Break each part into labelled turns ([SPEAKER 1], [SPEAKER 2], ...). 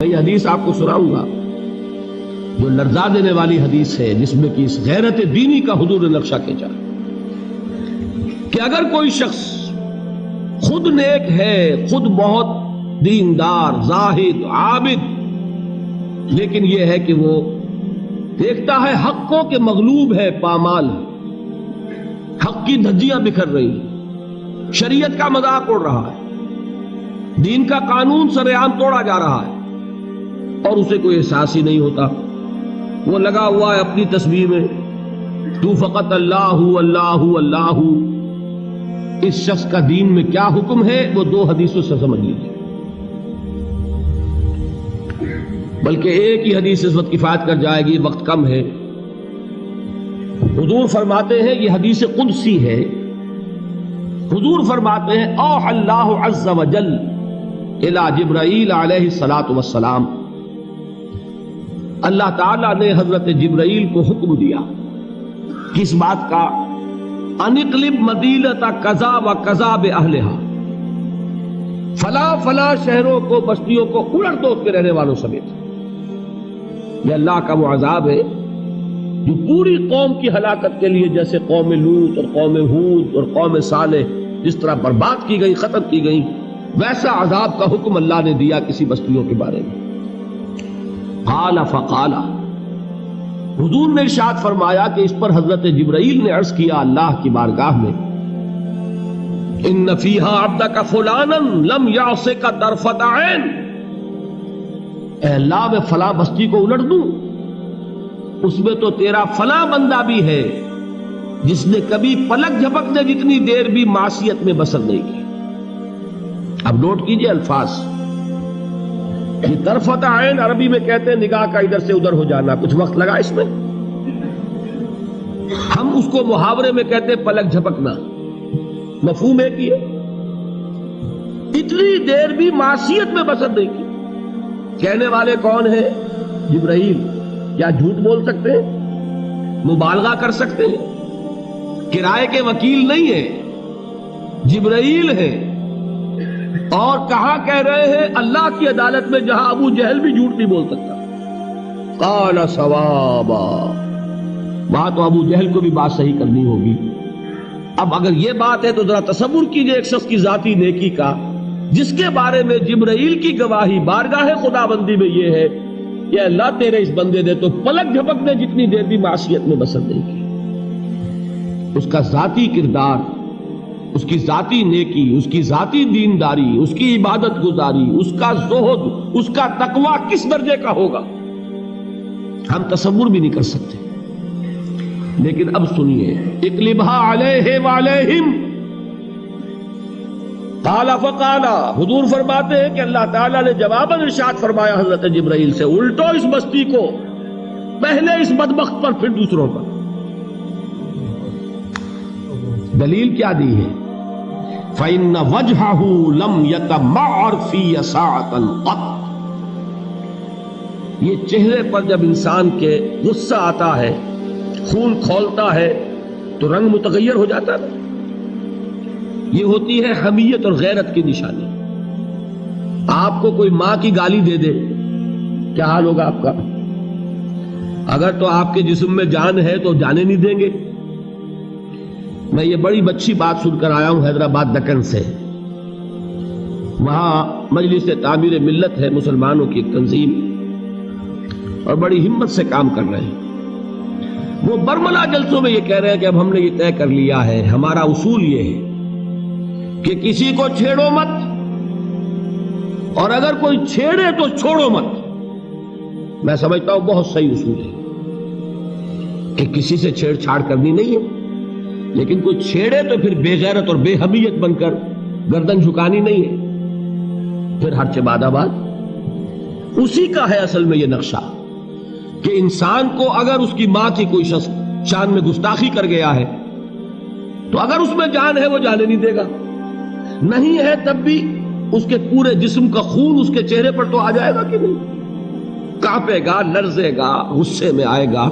[SPEAKER 1] یہ حدیث آپ کو سناؤں گا جو لرزا دینے والی حدیث ہے، جس میں کہ اس غیرت دینی کا حضور نے نقشہ کھینچا کہ اگر کوئی شخص خود نیک ہے، خود بہت دیندار، زاہد، عابد، لیکن یہ ہے کہ وہ دیکھتا ہے حق کو کہ مغلوب ہے، پامال ہے، حق کی دھجیاں بکھر رہی ہیں، شریعت کا مذاق اڑ رہا ہے، دین کا قانون سر عام توڑا جا رہا ہے، اور اسے کوئی احساس ہی نہیں ہوتا، وہ لگا ہوا ہے اپنی تصویر میں، تو فقط اللہ اللہ اللہ۔ اس شخص کا دین میں کیا حکم ہے وہ دو حدیثوں سے سمجھ لیجیے، بلکہ ایک ہی حدیث اس وقت کفایت کر جائے گی، وقت کم ہے۔ حضور فرماتے ہیں، یہ حدیث قدسی ہے، حضور فرماتے ہیں اوحى اللہ عز وجل الی جبرائیل علیہ الصلاۃ والسلام، اللہ تعالیٰ نے حضرت جبرائیل کو حکم دیا کس بات کا؟ ان اقلب مدینۃ کذا و کذا باہلھا، فلاں فلاں شہروں کو، بستیوں کو الٹ دو اس کے رہنے والوں سمیت۔ یہ اللہ کا وہ عذاب ہے جو پوری قوم کی ہلاکت کے لیے، جیسے قوم لوط اور قوم ہود اور قوم صالح جس طرح برباد کی گئی، ختم کی گئی، ویسا عذاب کا حکم اللہ نے دیا کسی بستیوں کے بارے میں۔ قال فقال، حضور نے ارشاد فرمایا کہ اس پر حضرت جبرائیل نے عرض کیا اللہ کی بارگاہ میں، ان فیہا عبدک فلانا لم یعصک طرفۃ عین، اے اللہ میں فلاں بستی کو الٹ دوں، اس میں تو تیرا فلاں بندہ بھی ہے جس نے کبھی پلک جھپکنے جتنی دیر بھی معصیت میں بسر نہیں کی۔ اب نوٹ کیجئے الفاظ، یہ طرفۃ عین عربی میں کہتے ہیں نگاہ کا ادھر سے ادھر ہو جانا، کچھ وقت لگا اس میں، ہم اس کو محاورے میں کہتے ہیں پلک جھپکنا، مفہوم ہے کہ اتنی دیر بھی معصیت میں بسر نہیں کی۔ کہنے والے کون ہیں؟ جبرائیل۔ کیا جھوٹ بول سکتے ہیں؟ مبالغہ کر سکتے ہیں؟ کرائے کے وکیل نہیں ہیں، جبرائیل ہیں، اور کہاں کہہ رہے ہیں؟ اللہ کی عدالت میں، جہاں ابو جہل بھی جھوٹ نہیں بول سکتا۔ قال صوابا، وہاں تو ابو جہل کو بھی بات صحیح کرنی ہوگی۔ اب اگر یہ بات ہے تو ذرا تصور کیجئے ایک شخص کی ذاتی نیکی کا، جس کے بارے میں جبرائیل کی گواہی بارگاہ خدا بندی میں یہ ہے کہ اللہ تیرے اس بندے نے تو پلک جھپکنے جتنی دیر بھی معصیت میں بسر نہیں کی۔ اس کا ذاتی کردار، اس کی ذاتی نیکی، اس کی ذاتی دینداری، اس کی عبادت گزاری، اس کا زہد، اس کا تقوی کس درجے کا ہوگا ہم تصور بھی نہیں کر سکتے۔ لیکن اب سنیے، اقلبھا علیہ وعلیہم، قال فقال، حضور فرماتے ہیں کہ اللہ تعالیٰ نے جواباً ارشاد فرمایا حضرت جبرائیل سے، الٹو اس بستی کو، پہلے اس بدبخت پر پھر دوسروں پر۔ دلیل کیا دی ہے؟ فَإِنَّ وَجْهَهُ لَمْ يَتَمَعَّرْ فِي سَاعَةً قَطْ، یہ چہرے پر جب انسان کے غصہ آتا ہے، خون کھولتا ہے، تو رنگ متغیر ہو جاتا ہے۔ یہ ہوتی ہے حمیت اور غیرت کی نشانی۔ آپ کو کوئی ماں کی گالی دے دے، کیا حال ہوگا آپ کا؟ اگر تو آپ کے جسم میں جان ہے تو جانے نہیں دیں گے۔ میں یہ بڑی اچھی بات سن کر آیا ہوں حیدرآباد دکن سے، وہاں مجلس تعمیر ملت ہے، مسلمانوں کی ایک تنظیم، اور بڑی ہمت سے کام کر رہے ہیں۔ وہ برملا جلسوں میں یہ کہہ رہے ہیں کہ اب ہم نے یہ طے کر لیا ہے، ہمارا اصول یہ ہے کہ کسی کو چھیڑو مت، اور اگر کوئی چھیڑے تو چھوڑو مت۔ میں سمجھتا ہوں بہت صحیح اصول ہے کہ کسی سے چھیڑ چھاڑ کرنی نہیں ہے، لیکن کوئی چھیڑے تو پھر بے غیرت اور بے حمیت بن کر گردن جھکانی نہیں ہے، پھر ہر چباد آباد۔ اسی کا ہے اصل میں یہ نقشہ کہ انسان کو اگر اس کی ماں کی کوئی شخص شان میں گستاخی کر گیا ہے تو اگر اس میں جان ہے وہ جانے نہیں دے گا، نہیں ہے تب بھی اس کے پورے جسم کا خون اس کے چہرے پر تو آ جائے گا کہ نہیں؟ کانپے گا، لرزے گا، غصے میں آئے گا،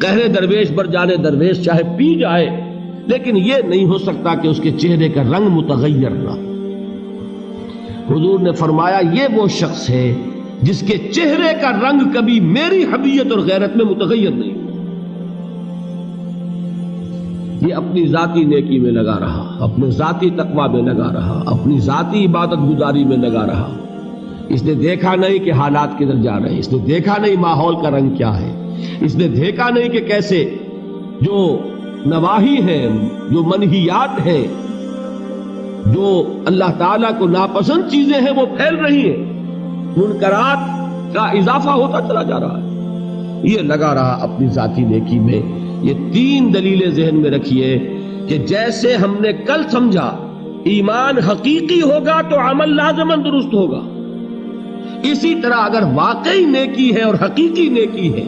[SPEAKER 1] قہر درویش بر جانے درویش چاہے پی جائے، لیکن یہ نہیں ہو سکتا کہ اس کے چہرے کا رنگ متغیر نہ۔ حضور نے فرمایا یہ وہ شخص ہے جس کے چہرے کا رنگ کبھی میری حمیت اور غیرت میں متغیر نہیں ہوا، یہ اپنی ذاتی نیکی میں لگا رہا، اپنے ذاتی تقویٰ میں لگا رہا، اپنی ذاتی عبادت گزاری میں لگا رہا۔ اس نے دیکھا نہیں کہ حالات کدھر جا رہے ہیں، اس نے دیکھا نہیں ماحول کا رنگ کیا ہے، اس نے دیکھا نہیں کہ کیسے جو نواہی ہیں، جو منہیات ہیں، جو اللہ تعالیٰ کو ناپسند چیزیں ہیں وہ پھیل رہی ہیں، منکرات کا اضافہ ہوتا چلا جا رہا ہے۔ یہ لگا رہا اپنی ذاتی نیکی میں۔ یہ تین دلیلیں ذہن میں رکھیے کہ جیسے ہم نے کل سمجھا ایمان حقیقی ہوگا تو عمل لازماً درست ہوگا، اسی طرح اگر واقعی نیکی ہے اور حقیقی نیکی ہے